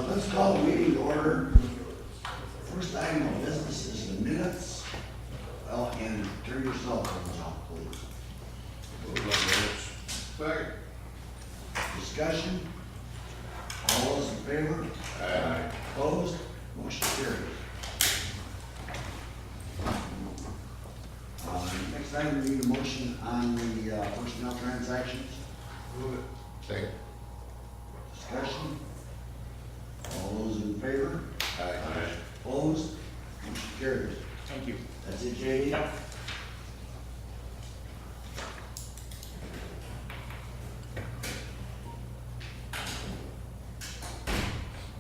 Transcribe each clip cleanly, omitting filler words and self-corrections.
Let's call the meeting to order. First item of business is the minutes. Well, and turn your cell phones off, please. Second. Discussion? All those in favor? Aye. Opposed? Motion carries. Next item, we need a motion on the personnel transactions. Move it. Second. Discussion? All those in favor? Aye. Opposed? Motion carries. Thank you. That's it, JD? Yep.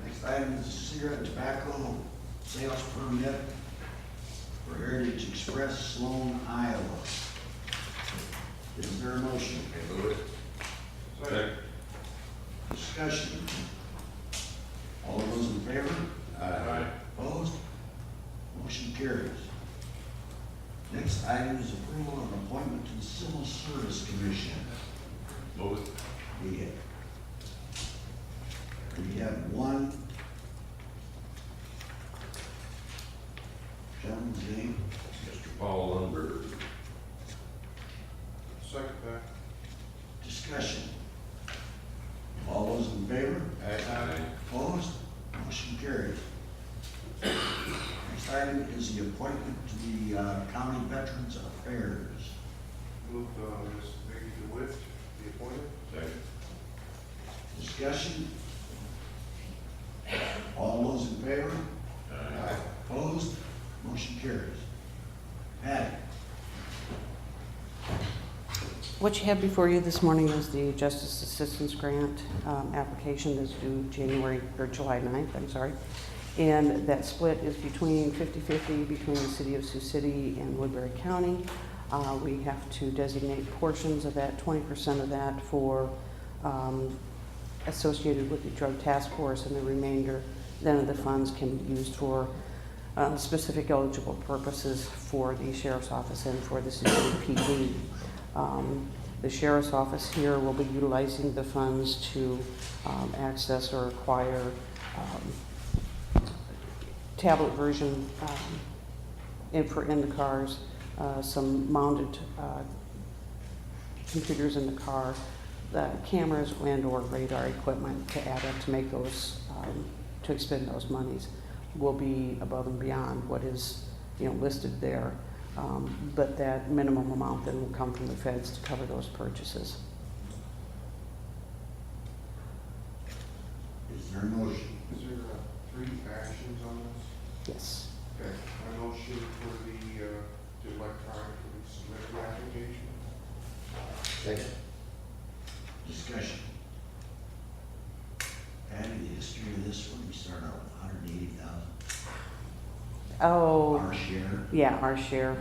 Next item is cigarette and tobacco sales permit for Heritage Express, Sloan, Iowa. Is there a motion? Move it. Second. Discussion? All those in favor? Aye. Opposed? Motion carries. Next item is approval of appointment to the Civil Service Commission. Move it. We have one gentleman's name. Mr. Paul Lundberg. Second that. Discussion. All those in favor? Aye. Opposed? Motion carries. Next item is the appointment to the County Veterans Affairs. Move Ms. Maggie DeWitt be appointed. Second. Discussion. All those in favor? Aye. Opposed? Motion carries. Patty? What you have before you this morning is the Justice Assistance Grant application that's due July 9th, I'm sorry. And that split is between 50-50 between the City of Sioux City and Woodbury County. We have to designate portions of that, 20% of that for associated with the Drug Task Force, and the remainder then of the funds can be used for specific eligible purposes for the Sheriff's Office and for the Sioux City PD. The Sheriff's Office here will be utilizing the funds to access or acquire tablet version in the cars, some mounted computers in the car, the cameras and or radar equipment to add up to make those, to expend those monies will be above and beyond what is, listed there. But that minimum amount then will come from the feds to cover those purchases. Is there a motion? Is there three actions on this? Yes. Okay, I motion for the electronically submit the application. Second. Discussion. Patty, the history of this one, we start out with 180,000. Oh. Our share. Yeah, our share.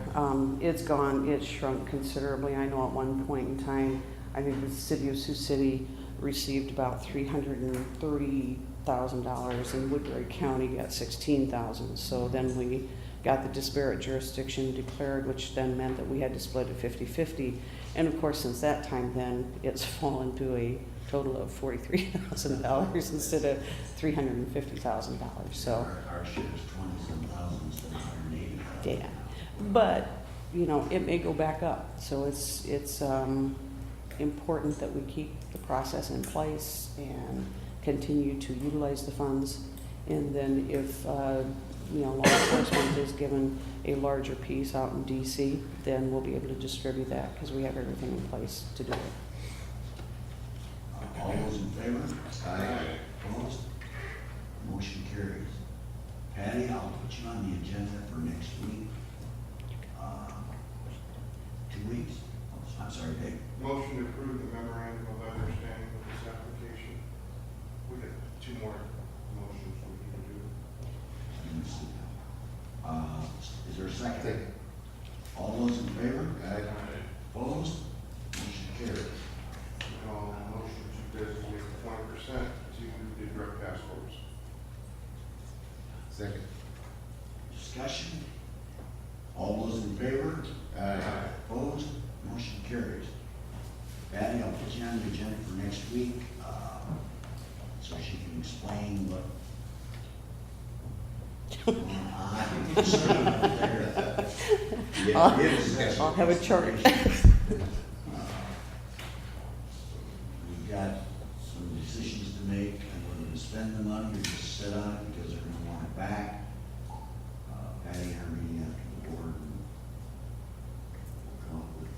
It's shrunk considerably. I know at one point in time, I think the City of Sioux City received about $330,000 and Woodbury County got $16,000. So then we got the disparate jurisdiction declared, which then meant that we had to split it 50-50. And of course, since that time then, it's fallen to a total of $43,000 instead of $350,000. So Our share is 27,000 instead of 180,000. yeah, but it may go back up. So it's important that we keep the process in place and continue to utilize the funds. And then if law enforcement is given a larger piece out in DC, then we'll be able to distribute that because we have everything in place to do it. All those in favor? Aye. Opposed? Motion carries. Patty, I'll put you on the agenda for next week. 2 weeks? Oh, I'm sorry, Dave. Motion to approve the memorandum of understanding with this application. We got two more motions we need to do. Let me see now. Is there a second? Second. All those in favor? Aye. Opposed? Motion carries. Motion to designate 20% to the drug task force. Second. Discussion? All those in favor? Aye. Opposed? Motion carries. Patty, I'll put you on the agenda for next week, so she can explain what. I'm concerned up there. I'll- It is- I'll have a chart. We've got some decisions to make, and whether to spend the money or just sit on it because they're gonna want it back. Patty and her meeting after the board, and we'll come up with,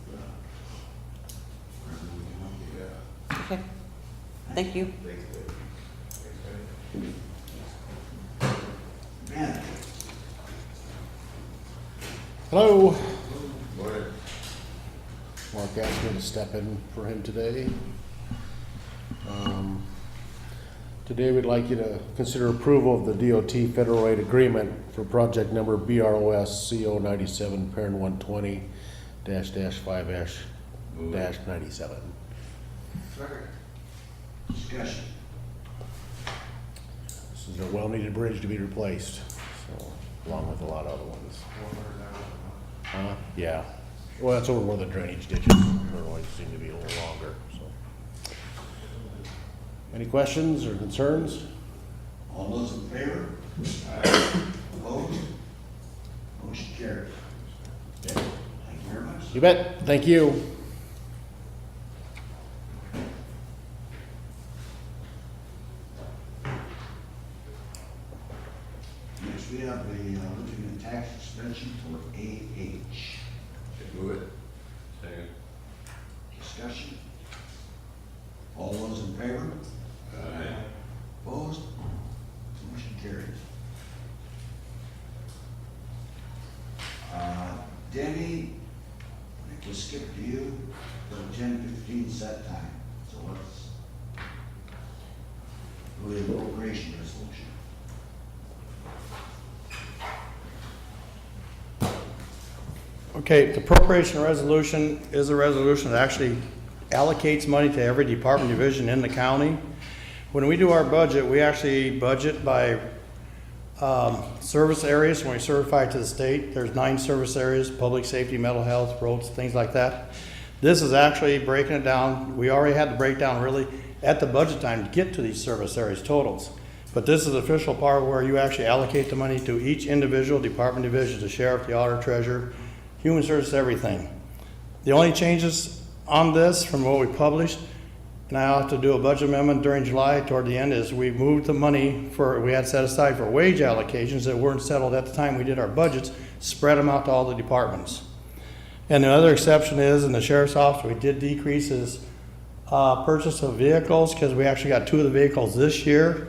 whatever we come up with. Yeah. Okay, thank you. Thanks, Dave. Man, Hello. Morning. Mark asked me to step in for him today. Today we'd like you to consider approval of the DOT federal aid agreement for project number BROS CO 97 parent 120 Move it. 5-97. Second. discussion. This is a well-needed bridge to be replaced, so, along with a lot of other ones. Yeah. Well, that's over where the drainage ditches, they always seem to be a little longer, so. Any questions or concerns? All those in favor? Opposed? Motion carries. Yeah. Thank you very much. You bet. Thank you. Next, we have the looking at tax suspension for AH. Move it. Second. Discussion. All those in favor? Aye. Opposed? Motion carries. Denny, I think we'll skip to you for the 10:15 set time. So let's go to the appropriation resolution. Okay, the appropriation resolution is a resolution that actually allocates money to every department division in the county. When we do our budget, we actually budget by service areas. When we certify to the state, there's 9 service areas: public safety, mental health, roads, things like that. This is actually breaking it down. We already had the breakdown really at the budget time to get to these service areas totals. But this is the official part where you actually allocate the money to each individual department division, the sheriff, the auditor, treasurer, human services, everything. The only changes on this from what we published, and I'll have to do a budget amendment during July toward the end, is we moved the money we had set aside for wage allocations that weren't settled at the time we did our budgets, spread them out to all the departments. And the other exception is in the sheriff's office, we did decrease his purchase of vehicles because we actually got 2 of the vehicles this year.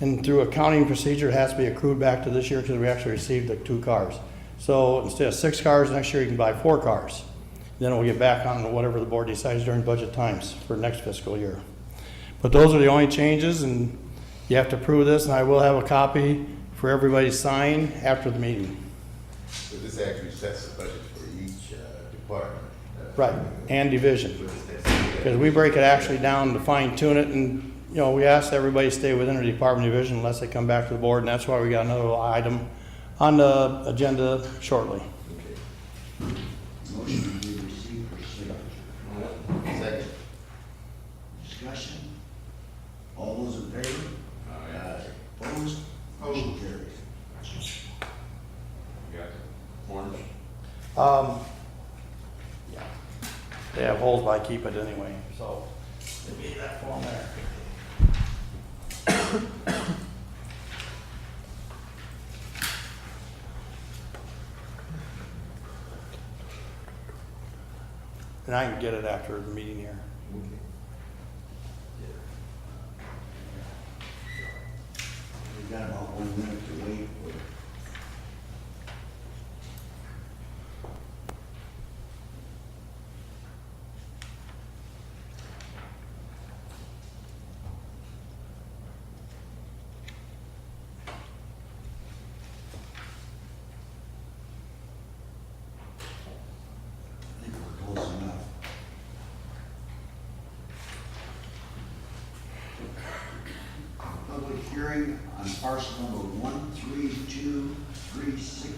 And through accounting procedure, it has to be accrued back to this year because we actually received the 2 cars. So instead of 6 cars, next year you can buy 4 cars. Then we'll get back on whatever the board decides during budget times for next fiscal year. But those are the only changes, and you have to approve this, and I will have a copy for everybody to sign after the meeting. So this actually sets the budget for each department. Right, and division. Because we break it actually down to fine tune it, and we ask everybody to stay within their department division unless they come back to the board, and that's why we got another item on the agenda shortly. Okay. Motion to be received for signature. Second. Discussion. All those in favor? Aye. Opposed? Motion carries. Got the forms? Yeah. They have holes, but I keep it anyway, so they gave that form there. And I can get it after the meeting here. We've got about 1 minute to wait for I think we're close enough. public hearing on parcel number 132360,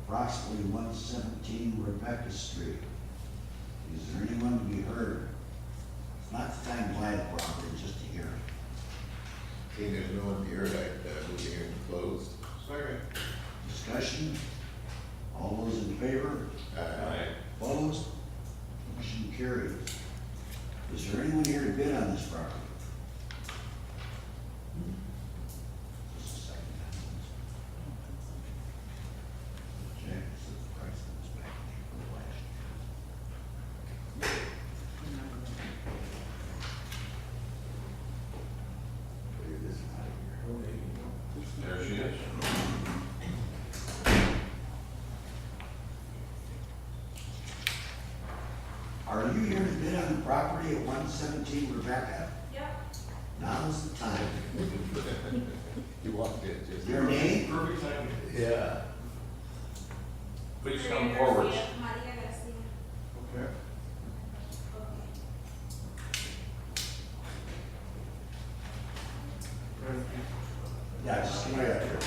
approximately 117 Rebecca Street. Is there anyone to be heard? It's not the time to buy the property, just to hear it. Seeing there's no one here, I'd move the hearing closed. Second. Discussion? All those in favor? Aye. Opposed? Motion carries. Is there anyone here to bid on this property? Just a second. Check, so the price comes back from last year. Figure this out of here. There she is. Are you here to bid on the property at 117 Rebecca? Yep. Now's the time. You walked in just. Your name? Perfect timing. Yeah. Please Maria come forward. Garcia, Maria Garcia. Okay. Yeah, just come right up here.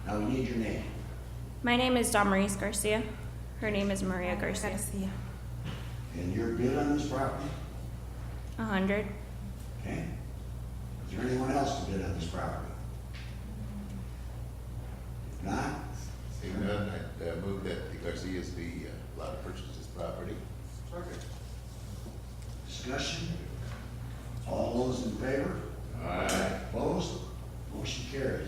Now we need your name. My name is Damaris Garcia. Her name is Maria Garcia. And your bid on this property? 100. Okay. Is there anyone else to bid on this property? If not, Seeing none, I'd move that the Garcias be allowed to purchase this property. Second. discussion? All those in favor? Aye. Opposed? Motion carries.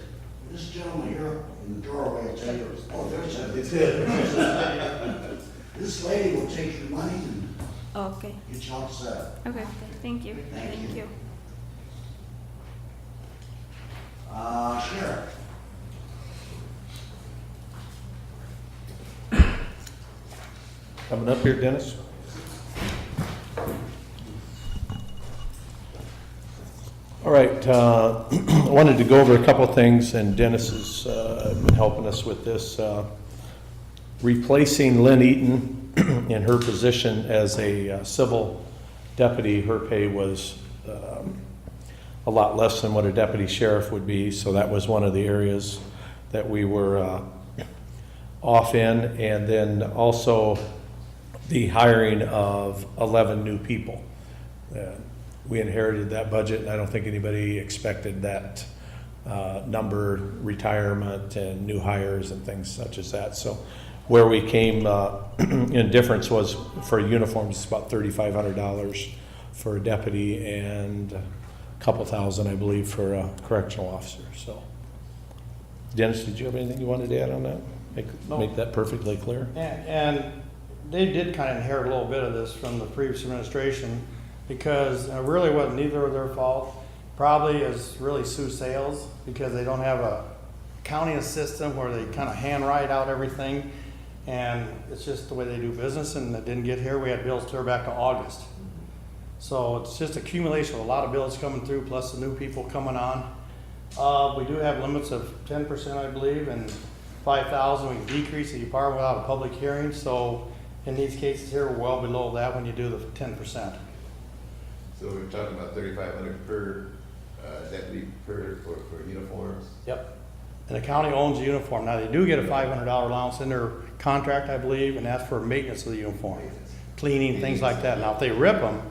This gentleman here in the doorway will tell you, oh, there's a, it's good. This lady will take your money and Okay. get you all set up. Okay. Thank you. Thank you. you. Sheriff. Coming up here, Dennis. All right, I wanted to go over a couple of things, and Dennis has been helping us with this. Replacing Lynn Eaton in her position as a civil deputy, her pay was a lot less than what a deputy sheriff would be, so that was one of the areas that we were off in. And then also the hiring of 11 new people. We inherited that budget, and I don't think anybody expected that number, retirement and new hires and things such as that. So where we came in difference was for uniforms, it's about $3,500 for a deputy and a couple thousand, I believe, for a correctional officer. So, Dennis, did you have anything you wanted to add on that? No. Make that perfectly clear? And they did kind of inherit a little bit of this from the previous administration, because it really wasn't neither of their fault. Probably is really Sioux Sales, because they don't have a county system where they kind of handwrite out everything, and it's just the way they do business. And it didn't get here. We had bills clear back to August, so it's just accumulation of a lot of bills coming through, plus the new people coming on. We do have limits of 10%, I believe, and 5,000. We can decrease the department without a public hearing. So in these cases here, we're well below that when you do the 10%. So we're talking about 3,500 per deputy for uniforms. Yep. And the county owns the uniform. Now, they do get a $500 allowance in their contract, I believe, and that's for maintenance of the uniform, cleaning, things like that. Now, if they rip them,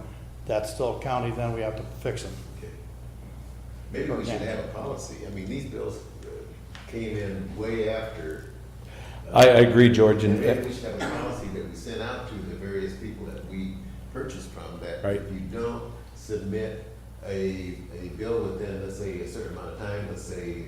that's still county, then we have to fix them. Okay. Maybe we should have a policy. I mean, these bills came in way after. I agree, George. And And maybe we should have a policy that we send out to the various people that we purchase from, that Right. if you don't submit a bill within, let's say, a certain amount of time, let's say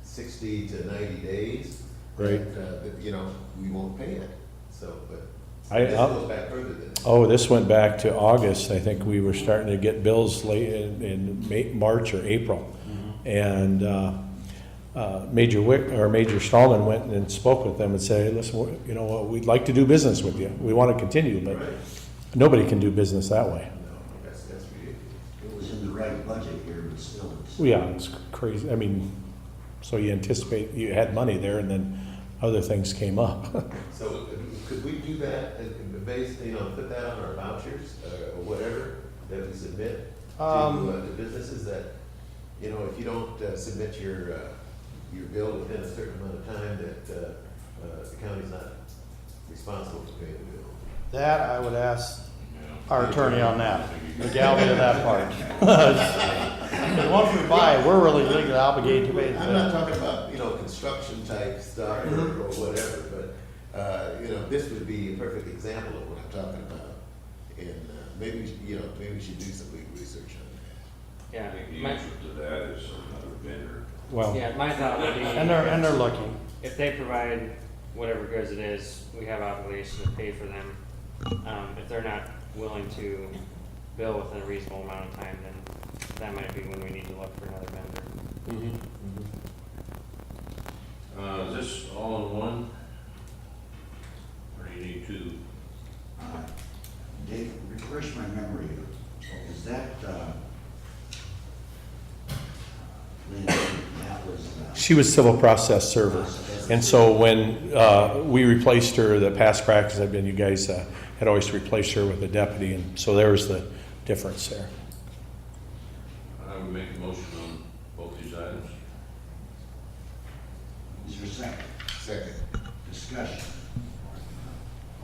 60 to 90 days, Right. that, you know, we won't pay it. So, but I- this goes back further than that. Oh, this went back to August. I think we were starting to get bills late in March or April. And Major Stallman went and spoke with them and said, listen, you know what, we'd like to do business with you. We want to continue, but Right. nobody can do business that way. No, that's ridiculous. It was in the right budget here, but still, it's. Well, yeah, it's crazy. I mean, so you anticipate, you had money there and then other things came up. So could we do that and based, put that on our vouchers or whatever that we submit to businesses that, if you don't submit your bill within a certain amount of time, that the county's not responsible for paying the bill? That I would ask our attorney on that, legality of that part. Because once we buy, we're really legally obligated to pay the I'm not bill. talking about, construction type stuff or whatever, but, this would be a perfect example of what I'm talking about. And, maybe we should do some legal research on that. I Yeah, think the my, answer to that is another vendor. Well, yeah, my thought would be. And they're looking. If they provide whatever goods it is, we have obligation to pay for them. If they're not willing to bill within a reasonable amount of time, then that might be when we need to look for another vendor. Is this all in one? Or do you need two? Dave, refresh my memory, is that, Lynn, that was, she was civil process server. And so when we replaced her, the past practice had been you guys had always replaced her with a deputy. And so there was the difference there. I would make a motion on both these items. is there a second? Second. Discussion.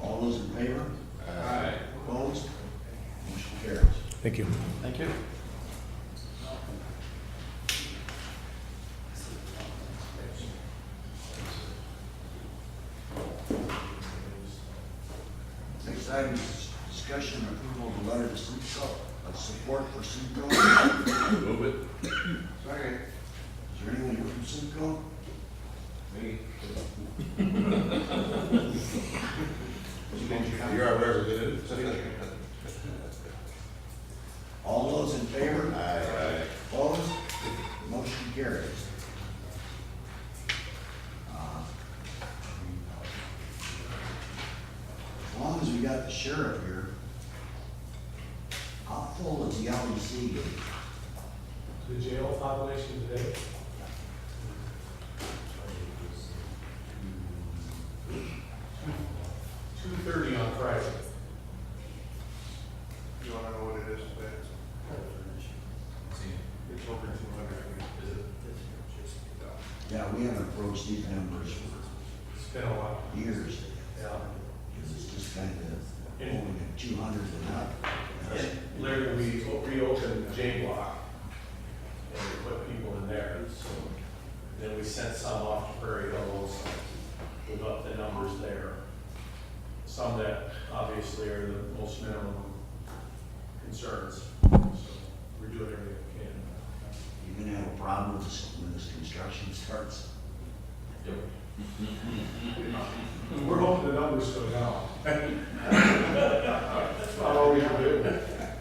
All those in favor? Aye. Opposed? Motion carries. Thank you. Thank you. Next item is discussion and approval of the letter to Simcoe, of support for Simcoe. Move it. Second. Is there anyone here from Simcoe? Me. You're our representative. All those in favor? Aye. Opposed? Motion carries. As long as we got the sheriff here, how full is the LEC gate? The jail population today? 230 on Friday. You wanna know what it is today? It's over 200. Yeah, we haven't approached these numbers for It's been a while. years. Yeah. Because it's just kind of only at 200 and up. Larry, we reopened J Block and we put people in there, so then we sent some off to Prairie Hills. We've upped the numbers there. Some that obviously are the most minimum concerns, so we're doing everything we can. You gonna have a problem with this when this construction starts? We're hoping the numbers go down. That's not all we can do.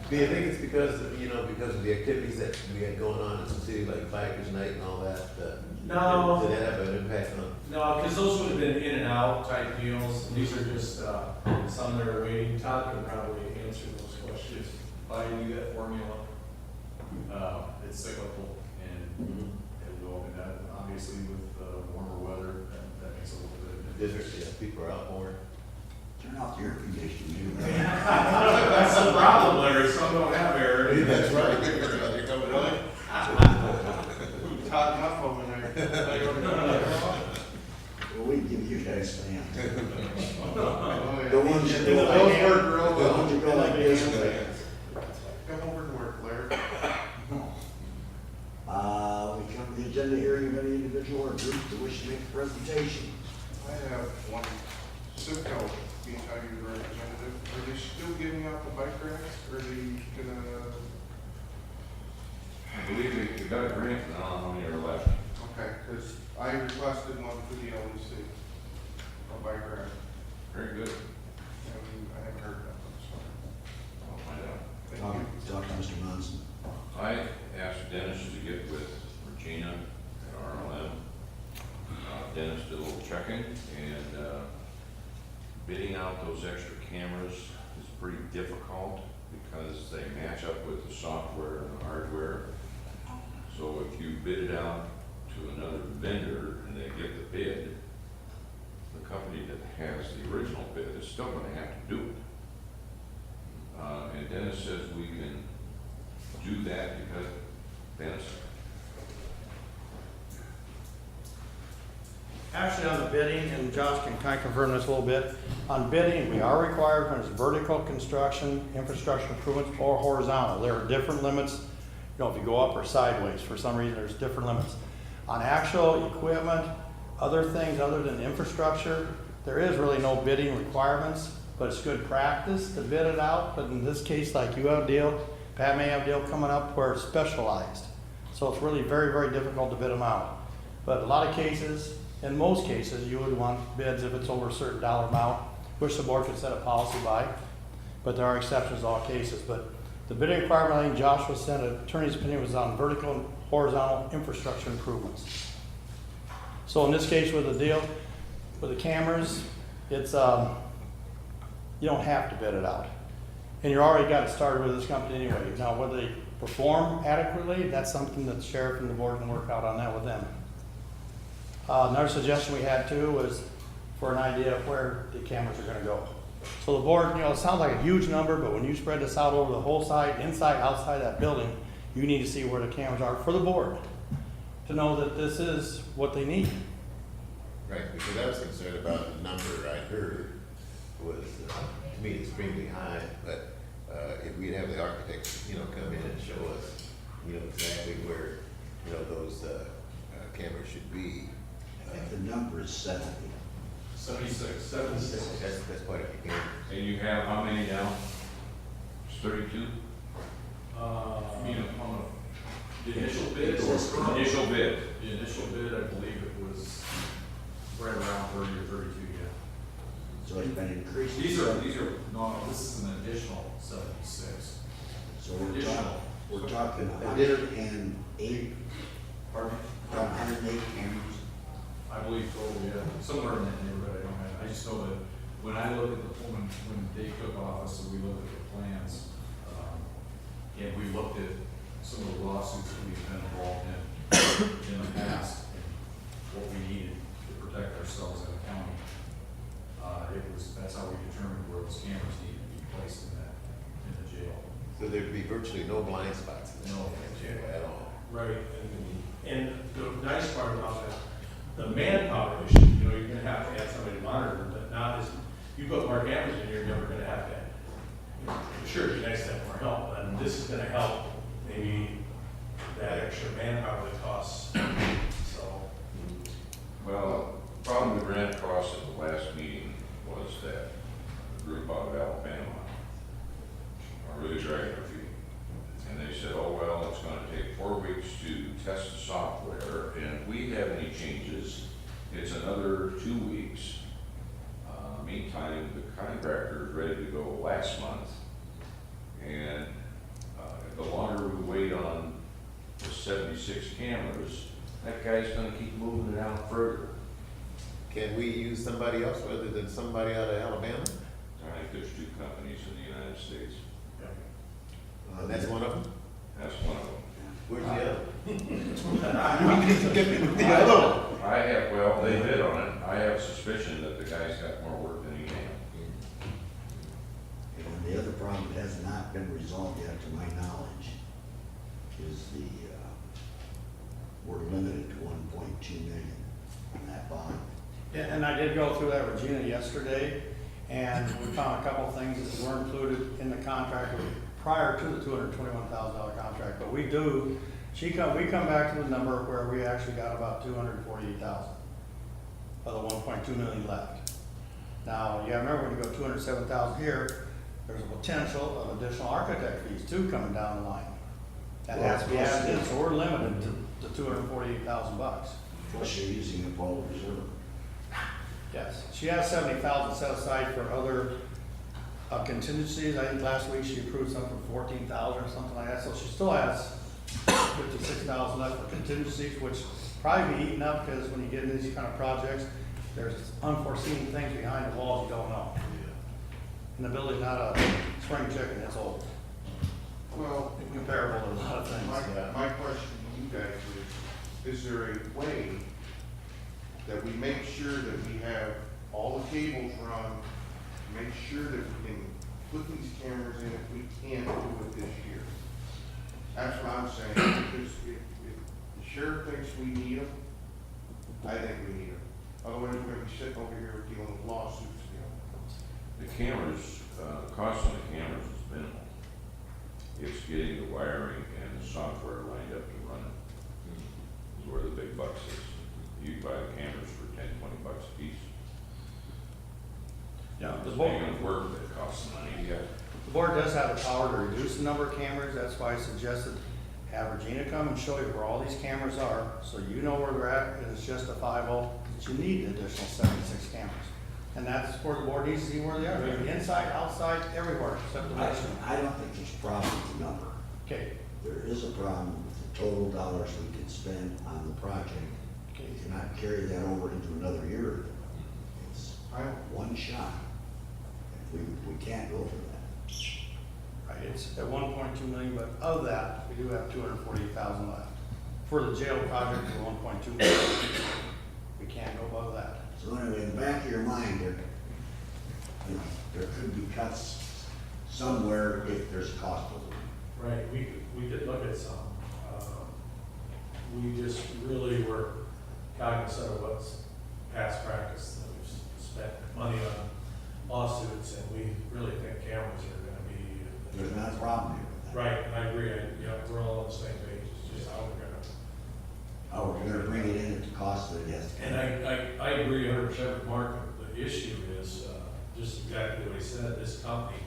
Do you think it's because of the activities that we had going on in the city, like Bikers Night and all that? No. Did that have an impact on? No, because those would have been in and out type deals. These are just some that are waiting. Todd can probably answer those questions. I knew that formula. It's cyclical and it will, and that obviously with warmer weather, that makes a little bit of a difference. Different, yeah, people are out more. Turn off the air conditioning, do That's the problem, Larry. Some don't have air. That's right. You're coming on. Todd Huff over there. Well, we give you guys fans. Oh, yeah. The ones that Those go like work real the well. ones that go like this. Come over and work, Larry. We come to the agenda hearing of any individual or group that wish to make a presentation. I have one, Simcoe, being county representative, are they still giving out the bike racks, or are they gonna, I believe we got a grant, and I don't know how many are left. okay, cause I requested one for the LEC, a bike rack, Very good. and I haven't heard that one, so. I'll find out. Thank you. Talk to Mr. Munson. I asked Dennis to get with Regina at RLM. Dennis did a little checking, and bidding out those extra cameras is pretty difficult because they match up with the software and the hardware. So if you bid it out to another vendor and they get the bid, the company that has the original bid is still gonna have to do it. And Dennis says we can do that because, Dennis, Actually, on the bidding, and Josh can kind of confirm this a little bit, on bidding, we are required when it's vertical construction, infrastructure improvements, or horizontal. There are different limits, if you go up or sideways, for some reason, there's different limits. On actual equipment, other things other than infrastructure, there is really no bidding requirements, but it's good practice to bid it out. But in this case, like you have a deal, Pat may have a deal coming up where it's specialized. So it's really very, very difficult to bid them out. But a lot of cases, in most cases, you would want bids if it's over a certain dollar amount, which the board could set a policy by. But there are exceptions to all cases. But the bidding requirement, I think Josh was sent, attorney's opinion was on vertical and horizontal infrastructure improvements. So in this case with the deal, with the cameras, it's, you don't have to bid it out. And you already got it started with this company anyway. Now, whether they perform adequately, that's something that the sheriff and the board can work out on that with them. Another suggestion we had too was for an idea of where the cameras are gonna go. So the board, it sounds like a huge number, but when you spread this out over the whole side, inside, outside that building, you need to see where the cameras are for the board to know that this is what they need. Right, because I was concerned about the number I heard was, to me, extremely high, but if we'd have the architects, come in and show us, exactly where, those cameras should be. I think the number is 70. 76. That's quite a few cameras. and you have how many now? 32? The initial bid, Initial bid. the initial bid, I believe it was right around 30 or 32, yeah. So it's been increasing. No, this is an additional 76. So we're additional. talking 108, Pardon me? 108 cameras. I believe total, yeah, somewhere in that neighborhood, I don't have, I just know that when I look at when Dave took office, and we looked at the plans, and we looked at some of the lawsuits that we've been involved in the past, and what we needed to protect ourselves in the county, that's how we determined where those cameras needed to be placed in the jail. So there'd be virtually no blind spots in No. the jail at all. Right, and the nice part about that, the manpower issue, you're gonna have to add somebody to monitor, but not as, you put more cameras in, you're never gonna have that. Sure, it'd be nice to have more help, but this is gonna help maybe that extra manpower that costs, so. Well, the problem we ran across at the last meeting was that a group out of Alabama are really dragging their feet. And they said, oh, well, it's gonna take 4 weeks to test the software, and if we have any changes, it's another 2 weeks. Meantime, the contractor is ready to go last month, and the longer we wait on the 76 cameras, that guy's gonna keep moving it out further. Can we use somebody else other than somebody out of Alabama? I think there's 2 companies in the United States. And that's one of them? That's one of them. Where's the other? I have, well, they bid on it. I have a suspicion that the guy's got more work than he can. And the other problem that has not been resolved yet, to my knowledge, is we're limited to 1.2 million on that bond. And I did go through that with Gina yesterday, and we found a couple of things that weren't included in the contract prior to the $221,000 contract, but we do, we come back to the number where we actually got about 248,000 of the 1.2 million left. Now, you gotta remember when you go 207,000 here, there's a potential of additional architect fees too coming down the line. That has to be added in, so we're limited to 248,000 bucks. Plus you're using a Paul reserve. Yes, she has 70,000 set aside for other contingencies. I think last week she approved something for 14,000 or something like that, so she still has 56,000 left for contingencies, which probably be eaten up because when you get into these kind of projects, there's unforeseen things behind the walls you don't know. And the building's not a spring chicken, it's old. Well, Comparable to a lot of things. my question to you guys is there a way that we make sure that we have all the cables run, make sure that we can put these cameras in if we can't do it this year. That's what I'm saying, because if the sheriff thinks we need them, I think we need them. Otherwise, we're gonna be sitting over here dealing with lawsuits, you know. The cameras, the cost of the cameras is minimal. It's getting the wiring and the software lined up to run it. Is where the big bucks is. You buy the cameras for $10, $20 a piece. Yeah, the It's board, not gonna work, but it costs some money. Yeah. the board does have the power to reduce the number of cameras, that's why I suggested have Regina come and show you where all these cameras are, so you know where they're at, and it's just a 5-0, that you need an additional 76 cameras. And that's where the board needs to see where they are, they're inside, outside, everywhere, except the basement. I don't think there's a problem with the number. Okay, There is a problem with the total dollars we can spend on the project. okay. You cannot carry that over into another year. It's one shot. We can't go for that. Right, it's at 1.2 million, but of that, we do have 240,000 left. For the jail project, we're 1.2 million. We can't go above that. So anyway, in the back of your mind, there could be cuts somewhere if there's a cost overrun. Right, we did look at some. We just really were cognizant of what's past practice, that we've spent money on lawsuits, and we really think cameras are gonna be. There's not a problem here with that. Right, I agree, we're all on the same page, it's just how we're gonna. Oh, we're gonna bring it in at the cost that it has. And I agree 100% with Mark, the issue is, just exactly what he said, this company,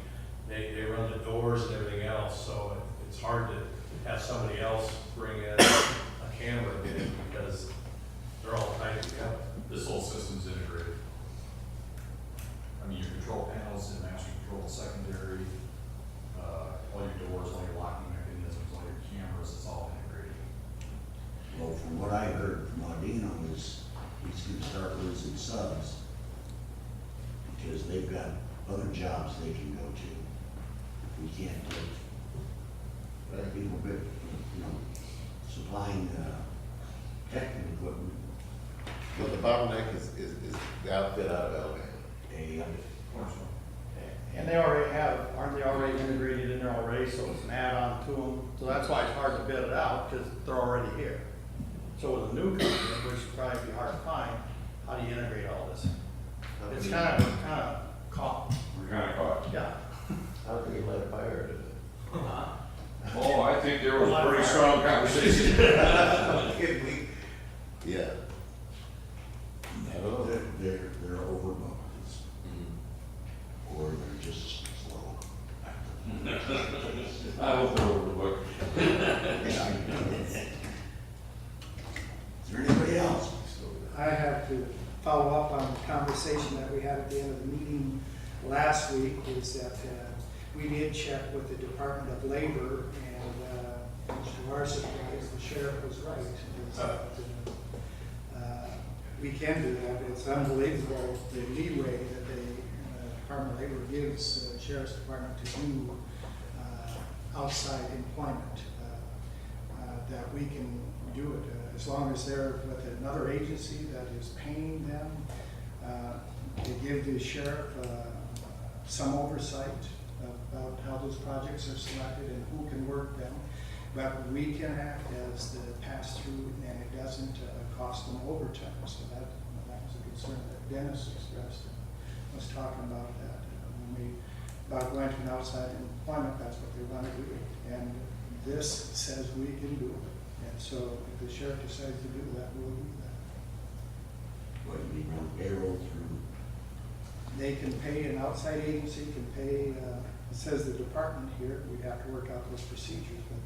they run the doors and everything else, so it's hard to have somebody else bring in a camera in because they're all tied together. This whole system's integrated. I mean, your control panels and master control secondary, all your doors, all your locking mechanisms, all your cameras, it's all integrated. Well, from what I heard from Audino is he's gonna start losing subs because they've got other jobs they can go to. We can't do it. But I think we're good, supplying, technical equipment. But the bottleneck is the outfit out of Alabama. And they already have, aren't they already integrated in there already, so it's an add-on to them. So that's why it's hard to bid it out, because they're already here. So with a new company, which would probably be hard to find, how do you integrate all this? It's kind of caught, We're kinda caught. yeah. How can you let a fire do it? Oh, I think there was a pretty strong conversation. Yeah. They're overbooked, or they're just slow. I hope they're overlooked. Is there anybody else? I have to follow up on the conversation that we had at the end of the meeting last week, is that we did check with the Department of Labor, and to our surprise, the sheriff was right. Is that, we can do that. It's unbelievable the leeway that the Department of Labor gives the Sheriff's Department to do outside employment, that we can do it. As long as they're with another agency that is paying them, they give the sheriff some oversight about how those projects are selected and who can work them. But we can act as the pass-through, and it doesn't cost them overtime. So that was a concern that Dennis expressed, was talking about that. About going to an outside employment, that's what they want to do. And this says we can do it. And so if the sheriff decides to do that, we'll do that. What, you mean run payroll through? They can pay, an outside agency can pay, it says the department here, we'd have to work out those procedures, but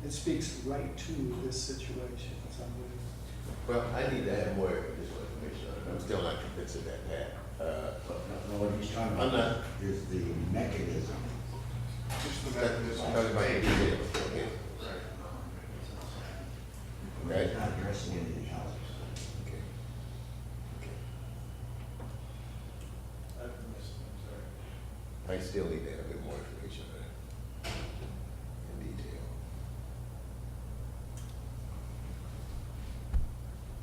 it speaks right to this situation. It's unbelievable. Well, I need to have more additional information on it. I'm still not convinced of that path. No, what he's talking I'm about not- is the mechanism. Just the I'm mechanism. talking about the details, okay? He's not addressing anything else. Okay. I still need to have a bit more information on it in detail.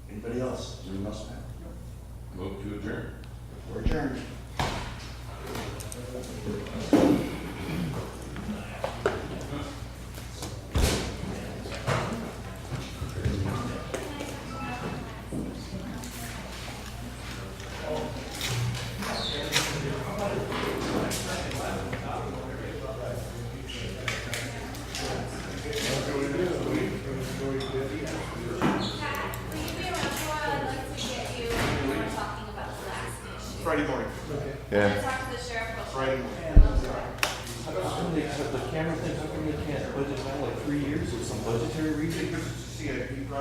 Anybody else? Anyone else, Matt? Friday morning. Yeah. Friday morning. The camera thing, how come they can't budget now like 3 years or some budgetary reason? CIP project.